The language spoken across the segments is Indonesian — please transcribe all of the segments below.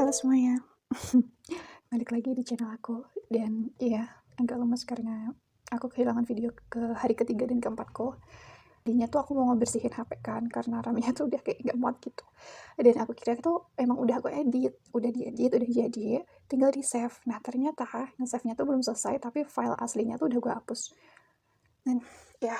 Halo semuanya, balik lagi di channel aku. Dan iya, agak lemes karena aku kehilangan video ke hari ketiga dan keempatku. Tadinya tuh aku mau ngebersihin HP kan, karena RAM-nya tuh udah kayak gak muat gitu. Dan aku kira tuh emang udah aku edit, udah diedit, udah jadi, tinggal di save. Nah ternyata nge-save-nya tuh belum selesai, tapi file aslinya tuh udah gue hapus. Dan ya,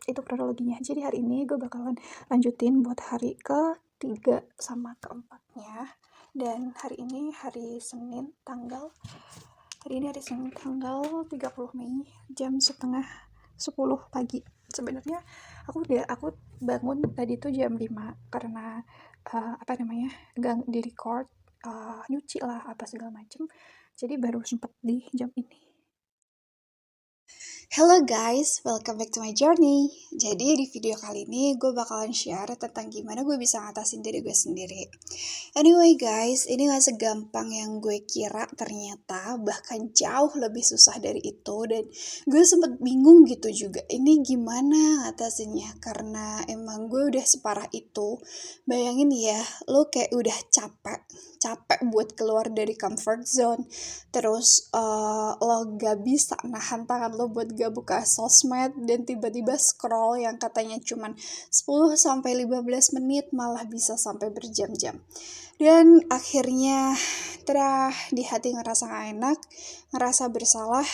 itu kronologinya. Jadi hari ini gue bakalan lanjutin buat hari ketiga sama keempatnya. Dan hari ini hari Senin tanggal 30 Mei jam setengah 10 pagi. Sebenarnya aku bangun tadi tuh jam 5 karena gang di record, nyuci lah apa segala macem. Jadi baru sempet di jam ini. Hello guys, welcome back to my journey. Jadi di video kali ini gue bakalan share tentang gimana gue bisa ngatasin diri gue sendiri. Anyway guys, ini gak segampang yang gue kira ternyata, bahkan jauh lebih susah dari itu. Dan gue sempet bingung gitu juga, ini gimana ngatasinnya, karena emang gue udah separah itu. Bayangin ya, lo kayak udah capek buat keluar dari comfort zone. Terus lo gak bisa nahan tangan lo buat gak buka sosmed, dan tiba-tiba scroll yang katanya cuman 10-15 menit malah bisa sampai berjam-jam. Dan akhirnya di hati ngerasa gak enak, ngerasa bersalah,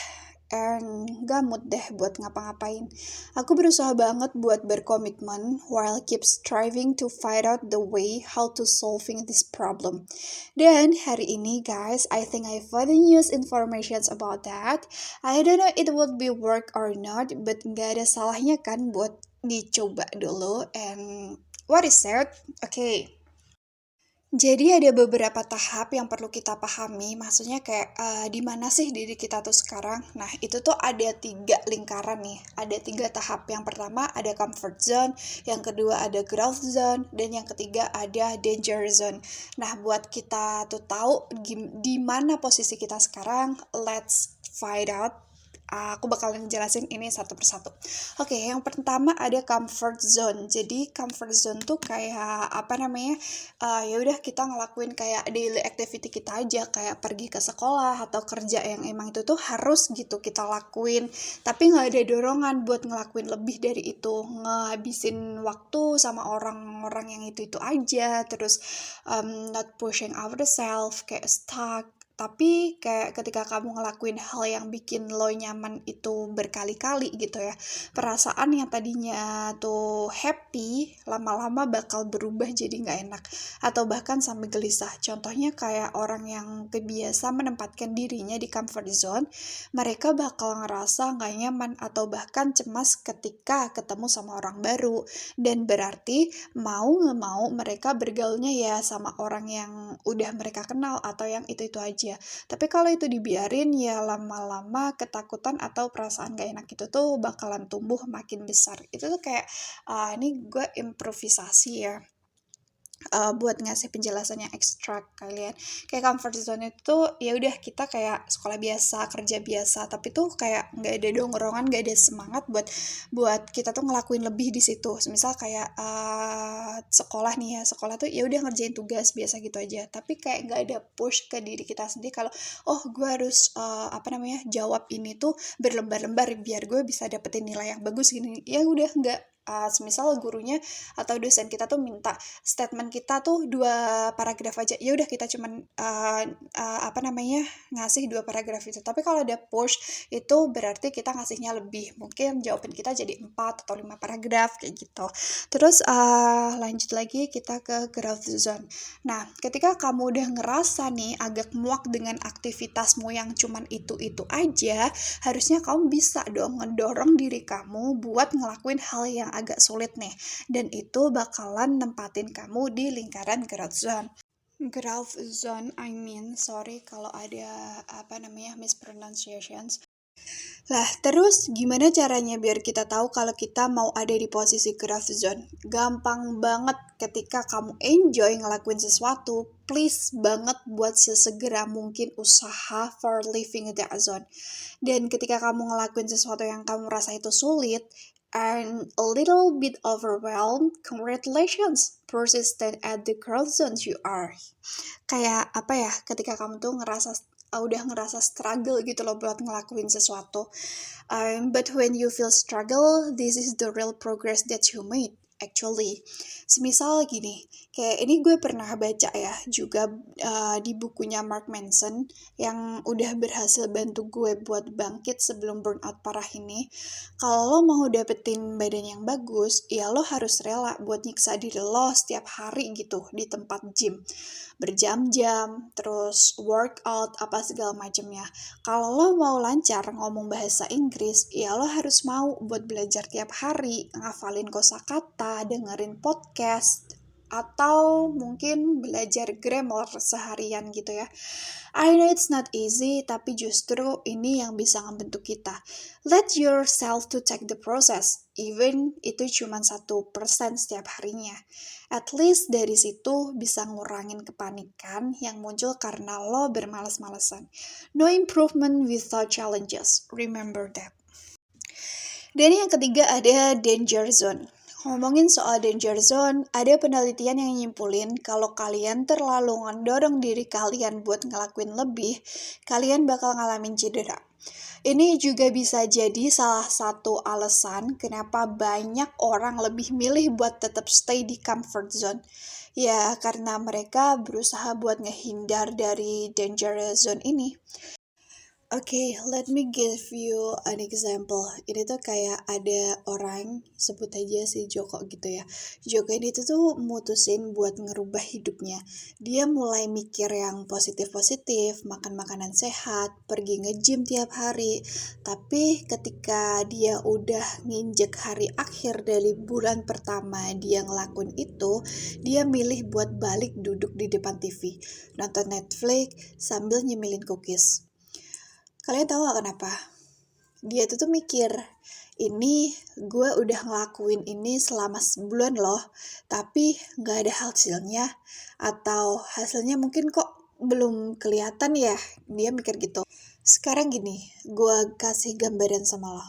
and gak mood deh buat ngapa-ngapain. Aku berusaha banget buat berkomitmen while keep striving to find out the way how to solving this problem. Dan hari ini guys, I think I found the news informations about that. I don't know it would be work or not, but gak ada salahnya kan buat dicoba dulu. And what is that? Okay. Jadi ada beberapa tahap yang perlu kita pahami, maksudnya kayak di mana sih diri kita tuh sekarang. Nah itu tuh ada 3 lingkaran nih, ada 3 tahap. Yang pertama ada comfort zone, yang kedua ada growth zone, dan yang ketiga ada danger zone. Nah buat kita tuh tahu di mana posisi kita sekarang, let's find out. Aku bakalan jelasin ini satu persatu. Oke, yang pertama ada comfort zone. Jadi comfort zone tuh kayak ya udah kita ngelakuin kayak daily activity kita aja, kayak pergi ke sekolah atau kerja yang emang itu tuh harus gitu kita lakuin, tapi nggak ada dorongan buat ngelakuin lebih dari itu, ngehabisin waktu sama orang-orang yang itu aja, terus not pushing ourselves, kayak stuck. Tapi kayak ketika kamu ngelakuin hal yang bikin lo nyaman itu berkali-kali gitu ya, perasaan yang tadinya tuh happy lama-lama bakal berubah jadi nggak enak atau bahkan sampai gelisah. Contohnya kayak orang yang kebiasa menempatkan dirinya di comfort zone, mereka bakal ngerasa nggak nyaman atau bahkan cemas ketika ketemu sama orang baru, dan berarti mau nggak mau mereka bergaulnya ya sama orang yang udah mereka kenal atau yang itu aja. Tapi kalau itu dibiarin ya lama-lama ketakutan atau perasaan gak enak itu tuh bakalan tumbuh makin besar. Itu tuh kayak ini gue improvisasi ya. Buat ngasih penjelasan yang ekstra kalian. Kayak comfort zone itu ya udah kita kayak sekolah biasa, kerja biasa, tapi tuh kayak nggak ada dorongan, nggak ada semangat buat kita tuh ngelakuin lebih di situ. Misal kayak sekolah nih ya, sekolah tuh ya udah ngerjain tugas biasa gitu aja, tapi kayak nggak ada push ke diri kita sendiri kalau gue harus jawab ini tuh berlembar-lembar biar gue bisa dapetin nilai yang bagus gini. Ya udah nggak. Semisal gurunya atau dosen kita tuh minta statement kita tuh 2 paragraf aja, ya udah kita cuman ngasih 2 paragraf itu. Tapi kalau ada push itu berarti kita ngasihnya lebih, mungkin jawaban kita jadi 4 atau 5 paragraf kayak gitu. Terus lanjut lagi kita ke growth zone. Nah ketika kamu udah ngerasa nih agak muak dengan aktivitasmu yang cuman itu aja, harusnya kamu bisa dong ngedorong diri kamu buat ngelakuin hal yang agak sulit nih, dan itu bakalan nempatin kamu di lingkaran growth zone. Growth zone, sorry kalau ada mispronunciations. Lah, terus gimana caranya biar kita tahu kalau kita mau ada di posisi growth zone? Gampang banget, ketika kamu enjoy ngelakuin sesuatu, please banget buat sesegera mungkin usaha for living that zone. Dan ketika kamu ngelakuin sesuatu yang kamu rasa itu sulit, and a little bit overwhelmed, congratulations, persistent at the growth zone you are. Kayak apa ya, ketika kamu tuh udah ngerasa struggle gitu loh buat ngelakuin sesuatu. But when you feel struggle, this is the real progress that you made. Actually, semisal gini, kayak ini gue pernah baca ya juga di bukunya Mark Manson yang udah berhasil bantu gue buat bangkit sebelum burnout parah ini. Kalau lo mau dapetin badan yang bagus, ya lo harus rela buat nyiksa diri lo setiap hari gitu di tempat gym, berjam-jam, terus workout apa segala macamnya. Kalau lo mau lancar ngomong bahasa Inggris, ya lo harus mau buat belajar tiap hari, ngafalin kosakata, dengerin podcast, atau mungkin belajar grammar seharian gitu ya. I know it's not easy, tapi justru ini yang bisa ngebentuk kita. Let yourself to take the process, even itu cuma 1% setiap harinya. At least dari situ bisa ngurangin kepanikan yang muncul karena lo bermalas-malasan. No improvement without challenges, remember that. Dan yang ketiga ada danger zone. Ngomongin soal danger zone, ada penelitian yang nyimpulin kalau kalian terlalu ngedorong diri kalian buat ngelakuin lebih, kalian bakal ngalamin cedera. Ini juga bisa jadi salah satu alasan kenapa banyak orang lebih milih buat tetap stay di comfort zone. Ya, karena mereka berusaha buat ngehindar dari danger zone ini. Okay, let me give you an example. Ini tuh kayak ada orang, sebut aja si Joko gitu ya. Joko ini tuh mutusin buat ngerubah hidupnya. Dia mulai mikir yang positif-positif, makan makanan sehat, pergi nge-gym tiap hari. Tapi ketika dia udah nginjek hari akhir dari bulan pertama dia ngelakuin itu, dia milih buat balik duduk di depan TV, nonton Netflix sambil nyemilin cookies. Kalian tahu gak kenapa? Dia tuh mikir, ini gue udah ngelakuin ini selama sebulan loh, tapi gak ada hasilnya, atau hasilnya mungkin kok belum kelihatan ya, dia mikir gitu. Sekarang gini, gue kasih gambaran sama lo.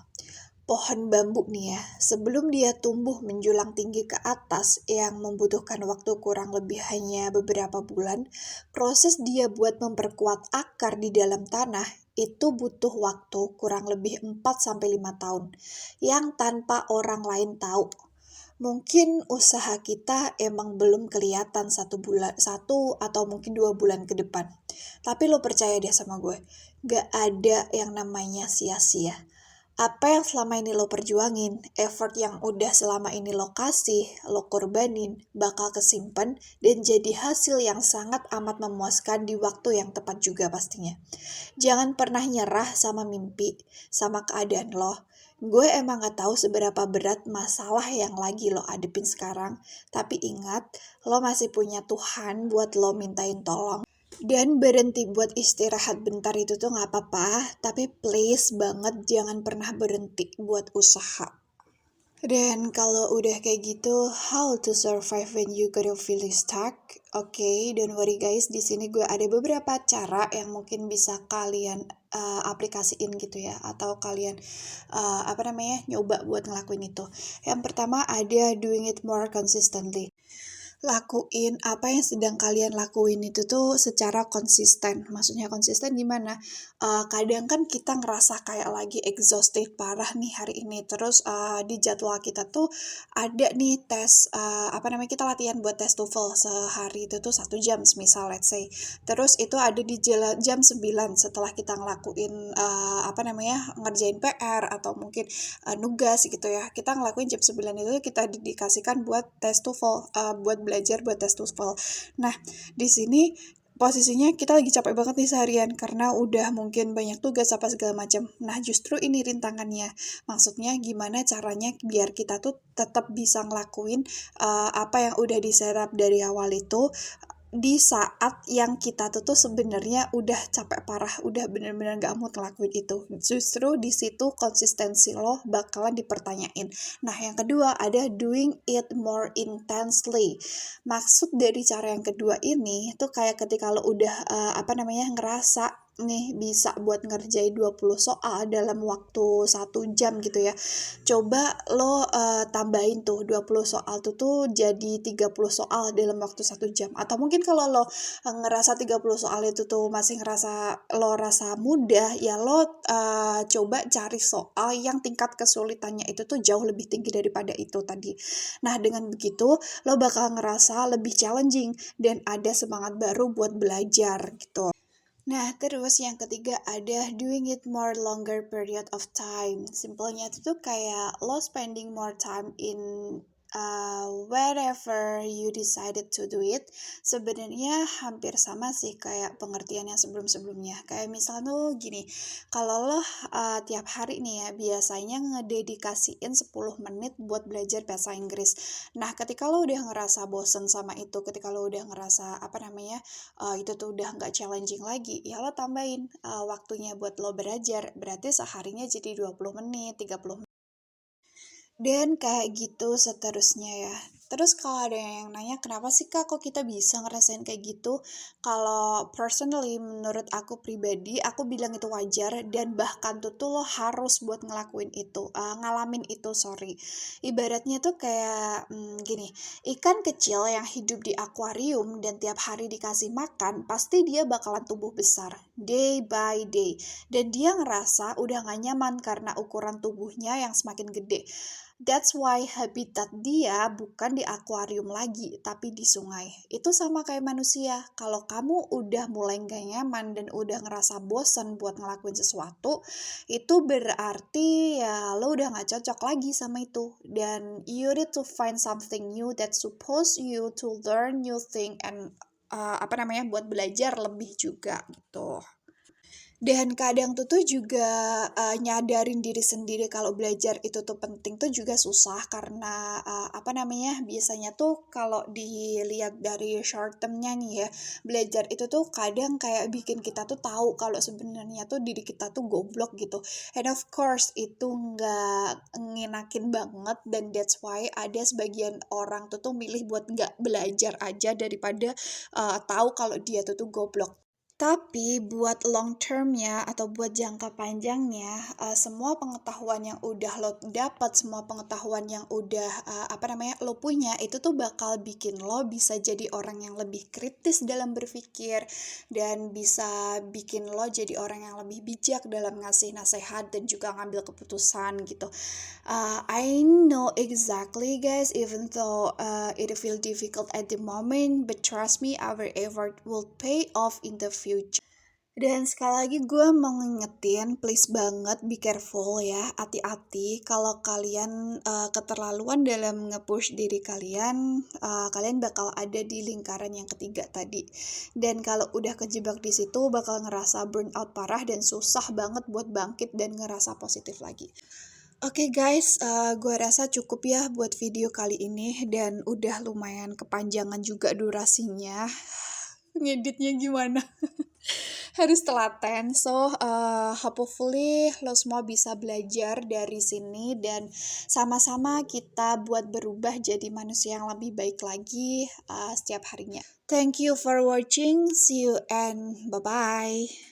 Pohon bambu nih ya, sebelum dia tumbuh menjulang tinggi ke atas yang membutuhkan waktu kurang lebih hanya beberapa bulan, proses dia buat memperkuat akar di dalam tanah itu butuh waktu kurang lebih 4-5 tahun, yang tanpa orang lain tahu. Mungkin usaha kita emang belum kelihatan 1 atau mungkin 2 bulan ke depan. Tapi lo percaya deh sama gue, gak ada yang namanya sia-sia. Apa yang selama ini lo perjuangin, effort yang udah selama ini lo kasih, lo korbanin, bakal kesimpan dan jadi hasil yang sangat amat memuaskan di waktu yang tepat juga pastinya. Jangan pernah nyerah sama mimpi, sama keadaan lo. Gue emang gak tahu seberapa berat masalah yang lagi lo adepin sekarang, tapi ingat, lo masih punya Tuhan buat lo mintain tolong. Dan berhenti buat istirahat bentar itu tuh gak apa-apa, tapi please banget jangan pernah berhenti buat usaha. Dan kalau udah kayak gitu, how to survive when you gonna feeling stuck? Okay, don't worry guys, di sini gue ada beberapa cara yang mungkin bisa kalian aplikasiin gitu ya, atau kalian nyoba buat ngelakuin itu. Yang pertama ada doing it more consistently. Lakuin apa yang sedang kalian lakuin itu tuh secara konsisten. Maksudnya konsisten gimana? Kadang kan kita ngerasa kayak lagi exhausted parah nih hari ini. Terus di jadwal kita tuh ada nih tes, kita latihan buat tes TOEFL sehari itu tuh 1 jam misal let's say. Terus itu ada di jam 9 setelah kita ngelakuin ngerjain PR atau mungkin nugas gitu ya. Kita ngelakuin jam 9 itu kita dedikasikan buat tes TOEFL, buat belajar buat tes TOEFL. Nah, di sini posisinya kita lagi capek banget nih seharian karena udah mungkin banyak tugas apa segala macam. Nah, justru ini rintangannya. Maksudnya gimana caranya biar kita tuh tetap bisa ngelakuin apa yang udah diserap dari awal itu di saat yang kita tuh sebenarnya udah capek parah, udah bener-bener gak mood ngelakuin itu. Justru di situ konsistensi lo bakalan dipertanyain. Nah, yang kedua ada doing it more intensely. Maksud dari cara yang kedua ini tuh kayak ketika lo udah ngerasa nih bisa buat ngerjain 20 soal dalam waktu 1 jam gitu ya. Coba lo tambahin tuh 20 soal tuh jadi 30 soal dalam waktu 1 jam. Atau mungkin kalau lo ngerasa 30 soal itu tuh masih lo rasa mudah, ya lo coba cari soal yang tingkat kesulitannya itu tuh jauh lebih tinggi daripada itu tadi. Nah, dengan begitu lo bakal ngerasa lebih challenging dan ada semangat baru buat belajar gitu. Nah, terus yang ketiga ada doing it more longer period of time. Simpelnya itu tuh kayak lo spending more time in wherever you decided to do it. Sebenarnya hampir sama sih kayak pengertian yang sebelum-sebelumnya. Kayak misalnya tuh gini, kalau lo tiap hari nih ya biasanya ngededikasiin 10 menit buat belajar bahasa Inggris. Nah, ketika lo udah ngerasa bosen sama itu, ketika lo udah ngerasa itu tuh udah nggak challenging lagi, ya lo tambahin waktunya buat lo belajar, berarti seharinya jadi 20 menit, 30 menit. Dan kayak gitu seterusnya ya. Terus kalau ada yang nanya, kenapa sih Kak kok kita bisa ngerasain kayak gitu? Kalau personally, menurut aku pribadi, aku bilang itu wajar dan bahkan tuh lo harus buat ngalamin itu, sorry. Ibaratnya tuh kayak gini, ikan kecil yang hidup di akuarium dan tiap hari dikasih makan, pasti dia bakalan tumbuh besar, day by day. Dan dia ngerasa udah gak nyaman karena ukuran tubuhnya yang semakin gede. That's why habitat dia bukan di akuarium lagi, tapi di sungai. Itu sama kayak manusia. Kalau kamu udah mulai gak nyaman dan udah ngerasa bosen buat ngelakuin sesuatu, itu berarti ya lo udah gak cocok lagi sama itu. Dan you need to find something new that suppose you to learn new thing and buat belajar lebih juga gitu. Dan kadang tuh juga nyadarin diri sendiri kalau belajar itu tuh penting tuh juga susah karena biasanya tuh kalau dilihat dari short term-nya nih ya, belajar itu tuh kadang kayak bikin kita tuh tahu kalau sebenarnya tuh diri kita tuh goblok gitu. And of course itu nggak ngenakin banget, dan that's why ada sebagian orang tuh milih buat nggak belajar aja daripada tahu kalau dia tuh goblok. Tapi buat long term-nya atau buat jangka panjangnya, semua pengetahuan yang udah lo dapat, semua pengetahuan yang udah lo punya, itu tuh bakal bikin lo bisa jadi orang yang lebih kritis dalam berpikir dan bisa bikin lo jadi orang yang lebih bijak dalam ngasih nasihat dan juga ngambil keputusan gitu. I know exactly guys, even though it feel difficult at the moment, but trust me, our effort will pay off in the future. Dan sekali lagi gue mau ngingetin, please banget be careful ya, hati-hati kalau kalian keterlaluan dalam nge-push diri kalian, kalian bakal ada di lingkaran yang ketiga tadi. Dan kalau udah kejebak di situ bakal ngerasa burnout parah dan susah banget buat bangkit dan ngerasa positif lagi. Oke guys, gue rasa cukup ya buat video kali ini dan udah lumayan kepanjangan juga durasinya. Ngeditnya gimana? Harus telaten. So, hopefully lo semua bisa belajar dari sini dan sama-sama kita buat berubah jadi manusia yang lebih baik lagi setiap harinya. Thank you for watching. See you and bye-bye.